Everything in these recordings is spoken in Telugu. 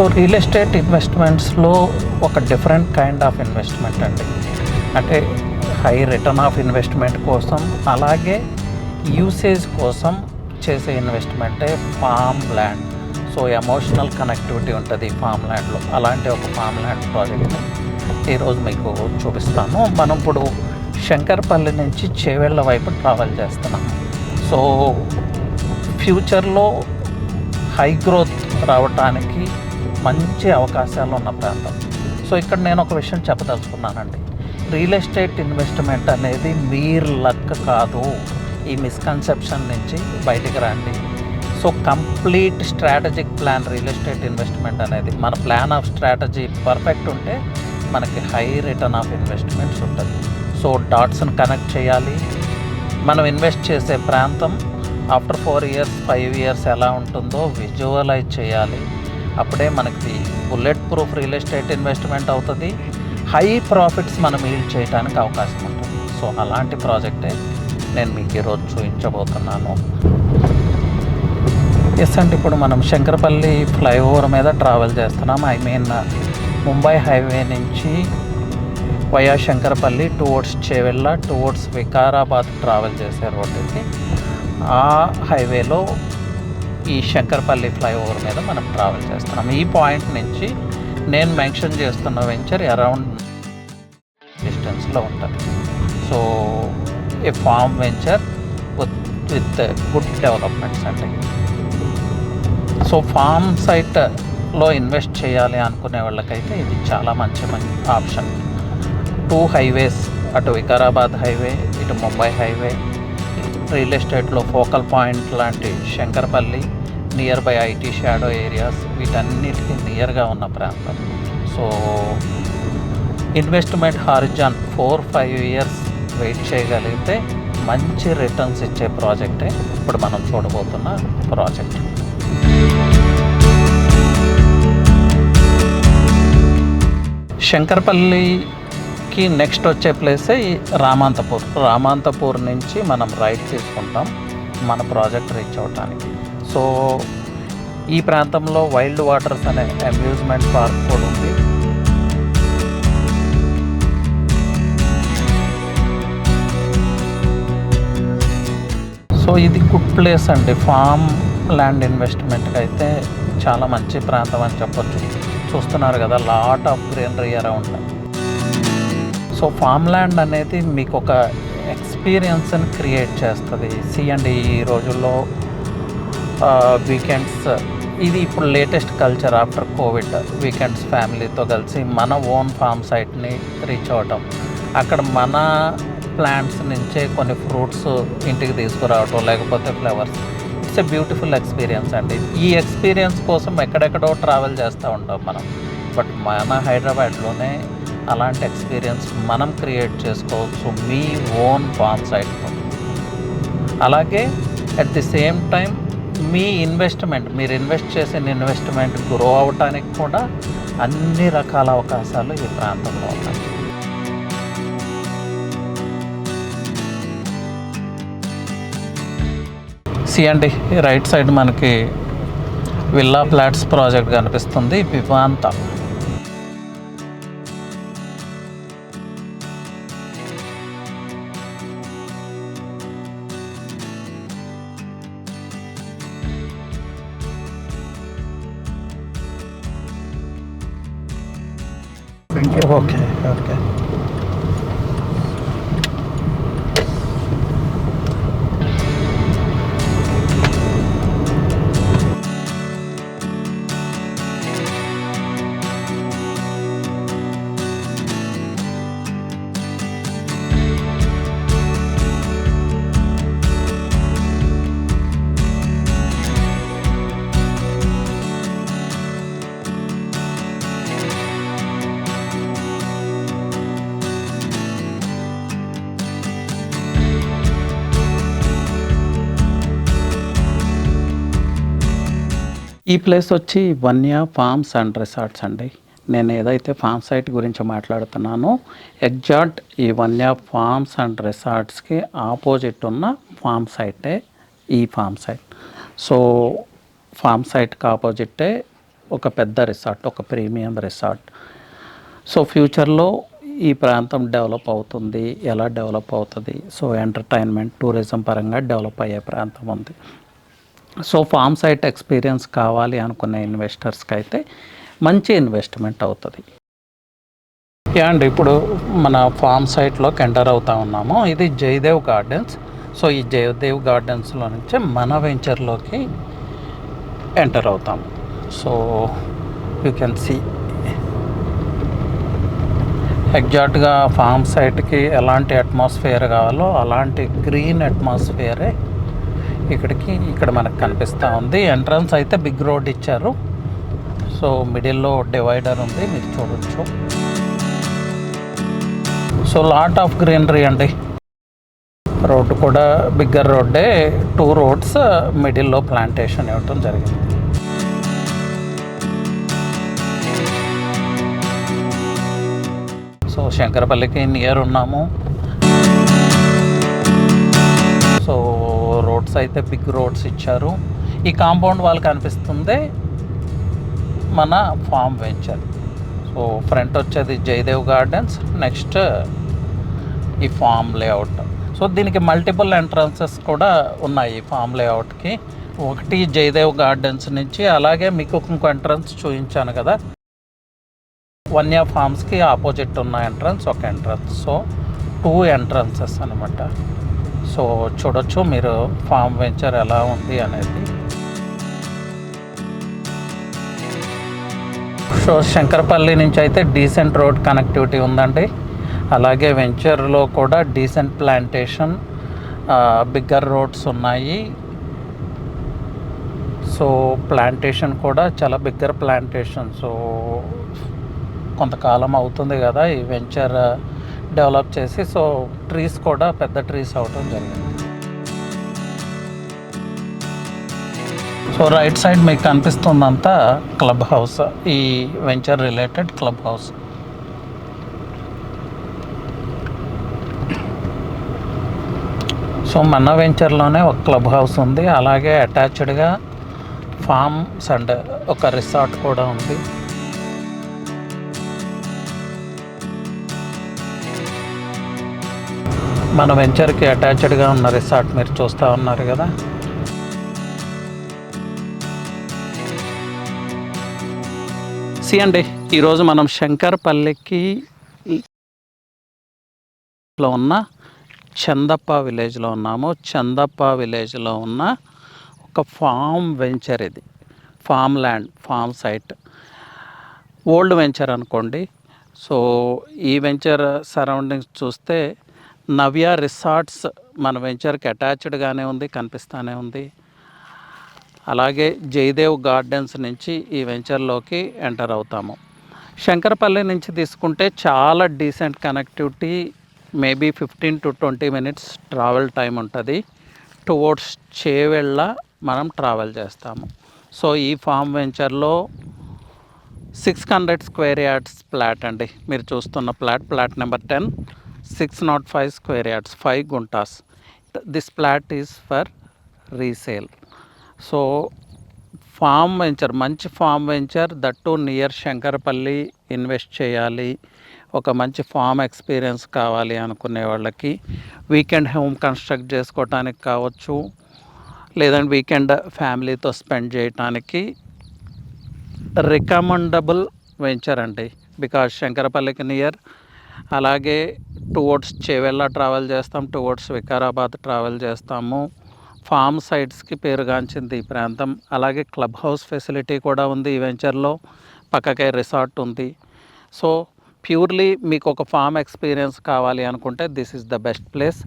సో రియల్ ఎస్టేట్ ఇన్వెస్ట్మెంట్స్లో ఒక డిఫరెంట్ కైండ్ ఆఫ్ ఇన్వెస్ట్మెంట్ అండి. అంటే హై రిటర్న్ ఆఫ్ ఇన్వెస్ట్మెంట్ కోసం, అలాగే యూసేజ్ కోసం చేసే ఇన్వెస్ట్మెంటే farm land. So emotional connectivity ఉంటుంది ఫామ్ ల్యాండ్లో. అలాంటి ఒక ఫామ్ ల్యాండ్ ప్రాజెక్ట్ని ఈరోజు మీకు చూపిస్తాను. మనం ఇప్పుడు శంకరపల్లి నుంచి చేవెళ్ళ వైపు ట్రావెల్ చేస్తున్నాము. సో ఫ్యూచర్లో హై గ్రోత్ రావడానికి మంచి అవకాశాలు ఉన్న ప్రాంతం. సో ఇక్కడ నేను ఒక విషయం చెప్పదలుచుకున్నానండి. రియల్ ఎస్టేట్ ఇన్వెస్ట్మెంట్ అనేది మీరు లక్ కాదు. ఈ మిస్కన్సెప్షన్ నుంచి బయటికి రండి. So complete strategic plan real estate investment అనేది, మన ప్లాన్ ఆఫ్ స్ట్రాటజీ పర్ఫెక్ట్ ఉంటే మనకి హై రిటర్న్ ఆఫ్ ఇన్వెస్ట్మెంట్స్ ఉంటుంది. సో డాట్స్ని కనెక్ట్ చేయాలి. మనం ఇన్వెస్ట్ చేసే ప్రాంతం ఆఫ్టర్ 4 years 5 years ఎలా ఉంటుందో విజువలైజ్ చేయాలి. అప్పుడే మనకి bullet proof real estate investment అవుతుంది. హై ప్రాఫిట్స్ మనం ఈల్డ్ చేయడానికి అవకాశం ఉంటుంది. సో అలాంటి ప్రాజెక్టే నేను మీకు ఈరోజు చూపించబోతున్నాను. ఎస్ అండి, ఇప్పుడు మనం శంకరపల్లి ఫ్లైఓవర్ మీద ట్రావెల్ చేస్తున్నాం. ముంబై హైవే నుంచి via Shankarpally towards Chevella towards Vikarabad travel చేసే రోడ్డుకి, ఆ హైవేలో ఈ శంకరపల్లి ఫ్లైఓవర్ మీద మనం ట్రావెల్ చేస్తున్నాం. ఈ పాయింట్ నుంచి నేను మెన్షన్ చేస్తున్న వెంచర్ అరౌండ్ డిస్టెన్స్లో ఉంటుంది. So a farm venture with good developments అండి. సో ఫామ్ సైట్లో ఇన్వెస్ట్ చేయాలి అనుకునే వాళ్ళకైతే ఇది చాలా మంచి ఆప్షన్. 2 highways, అటు వికారాబాద్ హైవే, ఇటు ముంబై హైవే, రియల్ ఎస్టేట్లో ఫోకల్ పాయింట్ లాంటి Shankarpally, near by IT shadow areas, వీటన్నిటికీ నియర్గా ఉన్న ప్రాంతం. So investment horizon 4-5 years wait చేయగలిగితే మంచి రిటర్న్స్ ఇచ్చే ప్రాజెక్టే ఇప్పుడు మనం చూడబోతున్న ప్రాజెక్ట్. శంకరపల్లికి నెక్స్ట్ వచ్చే ప్లేసే ఈ రామాంతపూర్ నుంచి మనం రైట్ తీసుకుంటాం మన ప్రాజెక్ట్ రీచ్ అవడానికి. సో ఈ ప్రాంతంలో వైల్డ్ వాటర్స్ అనే అమ్యూజ్మెంట్ పార్క్ కూడా ఉంది. సో ఇది గుడ్ ప్లేస్ అండి. ఫామ్ ల్యాండ్ ఇన్వెస్ట్మెంట్కి అయితే చాలా మంచి ప్రాంతం అని చెప్పొచ్చు. చూస్తున్నారు కదా, lot of greenery around. So farm land అనేది మీకు ఒక ఎక్స్పీరియన్స్ని క్రియేట్ చేస్తుంది. అండి ఈ రోజుల్లో వీకెండ్స్, ఇది ఇప్పుడు latest culture after Covid. Weekends ఫ్యామిలీతో కలిసి మన ఓన్ ఫామ్ సైట్ని రీచ్ అవ్వటం, అక్కడ మన ప్లాంట్స్ నుంచే కొన్ని ఫ్రూట్స్ ఇంటికి తీసుకురావటం, లేకపోతే flowers. It's a beautiful experience అండి. ఈ ఎక్స్పీరియన్స్ కోసం ఎక్కడెక్కడో ట్రావెల్ చేస్తూ ఉంటాం మనం. బట్ మన హైదరాబాద్లోనే అలాంటి ఎక్స్పీరియన్స్ మనం క్రియేట్ చేసుకోవచ్చు మీ ఓన్ ఫామ్ సైట్తో. అలాగే అట్ ది సేమ్ టైం మీ ఇన్వెస్ట్మెంట్, మీరు ఇన్వెస్ట్ చేసిన ఇన్వెస్ట్మెంట్ గ్రో అవటానికి కూడా అన్ని రకాల అవకాశాలు ఈ ప్రాంతంలో ఉన్నాయి. అండి రైట్ సైడ్ మనకి విల్లా ఫ్లాట్స్ ప్రాజెక్ట్ కనిపిస్తుంది, వివాంత. Okay okay. ఈ ప్లేస్ వచ్చి వన్య ఫార్మ్స్ అండ్ రిసార్ట్స్ అండి. నేను ఏదైతే ఫామ్ సైట్ గురించి మాట్లాడుతున్నానో ఎగ్జాక్ట్ ఈ వన్య ఫార్మ్స్ అండ్ రిసార్ట్స్కి ఆపోజిట్ ఉన్న ఫామ్ సైటే ఈ ఫామ్ సైట్. సో ఫామ్ సైట్కి ఆపోజిట్టే ఒక పెద్ద రిసార్ట్, ఒక ప్రీమియం రిసార్ట్. సో ఫ్యూచర్లో ఈ ప్రాంతం డెవలప్ అవుతుంది. ఎలా డెవలప్ అవుతుంది? సో ఎంటర్టైన్మెంట్, టూరిజం పరంగా డెవలప్ అయ్యే ప్రాంతం ఉంది. సో ఫామ్ సైట్ ఎక్స్పీరియన్స్ కావాలి అనుకునే ఇన్వెస్టర్స్కి అయితే మంచి ఇన్వెస్ట్మెంట్ అవుతుంది. అండ్ ఇప్పుడు మన ఫామ్ సైట్లోకి ఎంటర్ అవుతా ఉన్నాము. ఇది జయదేవ్ గార్డెన్స్. సో ఈ జయదేవ్ గార్డెన్స్లో నుంచి మన వెంచర్లోకి ఎంటర్ అవుతాము. సో యూ కెన్ సీ ఎగ్జాక్ట్గా ఫామ్ సైట్కి ఎలాంటి అట్మాస్ఫియర్ కావాలో అలాంటి గ్రీన్ అట్మాస్ఫియరే ఇక్కడ మనకు కనిపిస్తూ ఉంది. ఎంట్రన్స్ అయితే బిగ్ రోడ్ ఇచ్చారు. సో మిడిల్లో డివైడర్ ఉంది, మీరు చూడొచ్చు. సో లాట్ ఆఫ్ గ్రీనరీ అండి. రోడ్డు కూడా బిగ్గర్ రోడ్డే, 2 రోడ్స్ మిడిల్లో ప్లాంటేషన్ ఇవ్వటం జరిగింది. సో శంకరపల్లికి నియర్ ఉన్నాము. సో రోడ్స్ అయితే బిగ్ రోడ్స్ ఇచ్చారు. ఈ కాంపౌండ్ వాళ్ళు కనిపిస్తుంది మన ఫామ్ వెంచర్. సో ఫ్రంట్ వచ్చేది జయదేవ్ గార్డెన్స్, నెక్స్ట్ ఈ ఫామ్ లేఅవుట్. సో దీనికి మల్టిపుల్ ఎంట్రన్సెస్ కూడా ఉన్నాయి ఫామ్ లేఅవుట్కి. ఒకటి జయదేవ్ గార్డెన్స్ నుంచి, అలాగే మీకు ఇంకో ఎంట్రన్స్ చూపించాను కదా, వన్య ఫామ్స్కి ఆపోజిట్ ఉన్న ఎంట్రన్స్ ఒక ఎంట్రన్స్. సో 2 ఎంట్రన్సెస్ అనమాట. సో చూడొచ్చు మీరు ఫామ్ వెంచర్ ఎలా ఉంది అనేది. సో శంకరపల్లి నుంచి అయితే డీసెంట్ రోడ్ కనెక్టివిటీ ఉందండి. అలాగే వెంచర్లో కూడా డీసెంట్ ప్లాంటేషన్, బిగ్గర్ రోడ్స్ ఉన్నాయి. సో ప్లాంటేషన్ కూడా చాలా బిగ్గర్ ప్లాంటేషన్. సో కొంతకాలం అవుతుంది కదా ఈ వెంచర్ డెవలప్ చేసి. సో ట్రీస్ కూడా పెద్ద ట్రీస్ అవటం జరిగింది. సో రైట్ సైడ్ మీకు కనిపిస్తుందంతా క్లబ్ హౌస్, ఈ venture related club house. So మన వెంచర్లోనే ఒక క్లబ్ హౌస్ ఉంది. అలాగే అటాచ్డ్గా ఫార్మ్స్ అండ్ ఒక రిసార్ట్ కూడా ఉంది. మన వెంచర్కి అటాచ్డ్గా ఉన్న రిసార్ట్ మీరు చూస్తూ ఉన్నారు కదా. సి అండి, ఈరోజు మనం శంకరపల్లికి లో ఉన్న చందప్ప విలేజ్లో ఉన్నాము. చందప్ప విలేజ్లో ఉన్న ఒక ఫామ్ వెంచర్. ఇది farm land, farm site, old venture అనుకోండి. సో ఈ వెంచర్ సరౌండింగ్స్ చూస్తే నవ్య రిసార్ట్స్ మన వెంచర్కి అటాచ్డ్గానే ఉంది, కనిపిస్తూనే ఉంది. అలాగే జయదేవ్ గార్డెన్స్ నుంచి ఈ వెంచర్లోకి ఎంటర్ అవుతాము. శంకరపల్లి నుంచి తీసుకుంటే చాలా decent connectivity, maybe 15 to 20 minutes travel time ఉంటుంది. టువర్డ్స్ చేవెళ్ళ మనం ట్రావెల్ చేస్తాము. సో ఈ ఫామ్ వెంచర్లో 600 square yards ప్లాట్ అండి. మీరు చూస్తున్న plot number 10, 605 square yards, 5 guntas. This plot is for resale. So farm venture, మంచి farm venture, that near Shankarpally. Invest చేయాలి, ఒక మంచి ఫామ్ ఎక్స్పీరియన్స్ కావాలి అనుకునే వాళ్ళకి, వీకెండ్ హోమ్ కన్స్ట్రక్ట్ చేసుకోవటానికి కావచ్చు, లేదంటే వీకెండ్ ఫ్యామిలీతో స్పెండ్ చేయటానికి రికమెండబుల్ వెంచర్ అండి. బికాజ్ శంకరపల్లికి నియర్, అలాగే టువర్డ్స్ చేవెళ్ళ ట్రావెల్ చేస్తాం, టువర్డ్స్ వికారాబాద్ ట్రావెల్ చేస్తాము. ఫామ్ సైట్స్కి పేరుగాంచింది ఈ ప్రాంతం. అలాగే క్లబ్ హౌస్ ఫెసిలిటీ కూడా ఉంది ఈ వెంచర్లో, పక్కకే రిసార్ట్ ఉంది. సో ప్యూర్లీ మీకు ఒక ఫామ్ ఎక్స్పీరియన్స్ కావాలి అనుకుంటే this is the best place.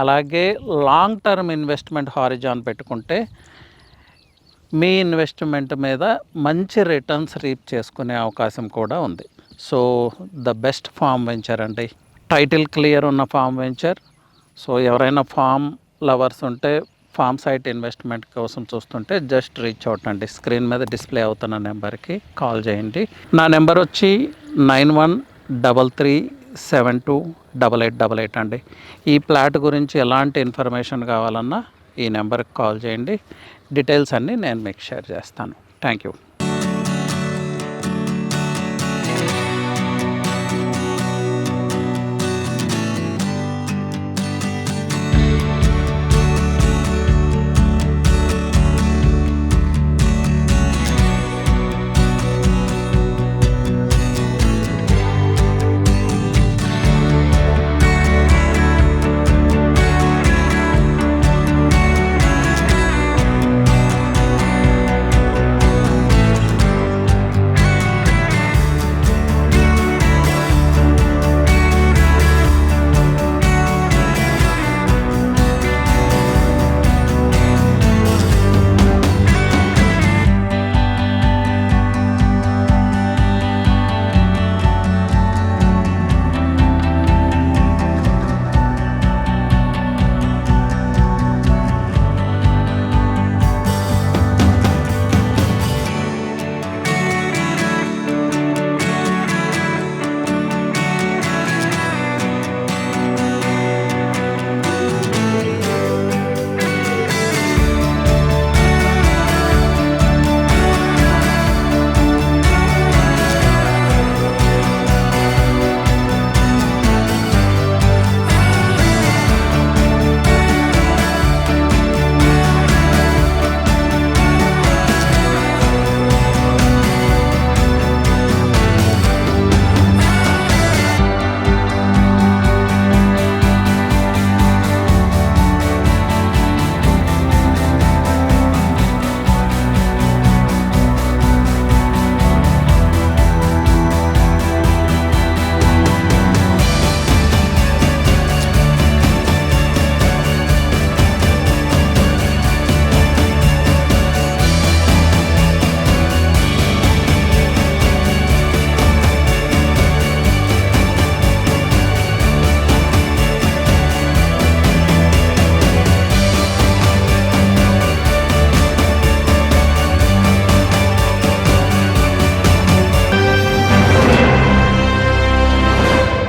అలాగే లాంగ్ టర్మ్ ఇన్వెస్ట్మెంట్ హారిజాన్ పెట్టుకుంటే మీ ఇన్వెస్ట్మెంట్ మీద మంచి రిటర్న్స్ రీప్ చేసుకునే అవకాశం కూడా ఉంది. So the best farm venture అండి. టైటిల్ క్లియర్ ఉన్న ఫామ్ వెంచర్. సో ఎవరైనా ఫామ్ లవర్స్ ఉంటే, ఫామ్ సైట్ ఇన్వెస్ట్మెంట్ కోసం చూస్తుంటే జస్ట్ రీచ్ అవుట్ అండి. స్క్రీన్ మీద డిస్ప్లే అవుతున్న నెంబర్కి కాల్ చేయండి. నా నెంబర్ వచ్చి 9133728888 అండి. ఈ ప్లాట్ గురించి ఎలాంటి ఇన్ఫర్మేషన్ కావాలన్నా ఈ నెంబర్కి కాల్ చేయండి. డీటెయిల్స్ అన్నీ నేను మీకు షేర్ చేస్తాను. Thank you.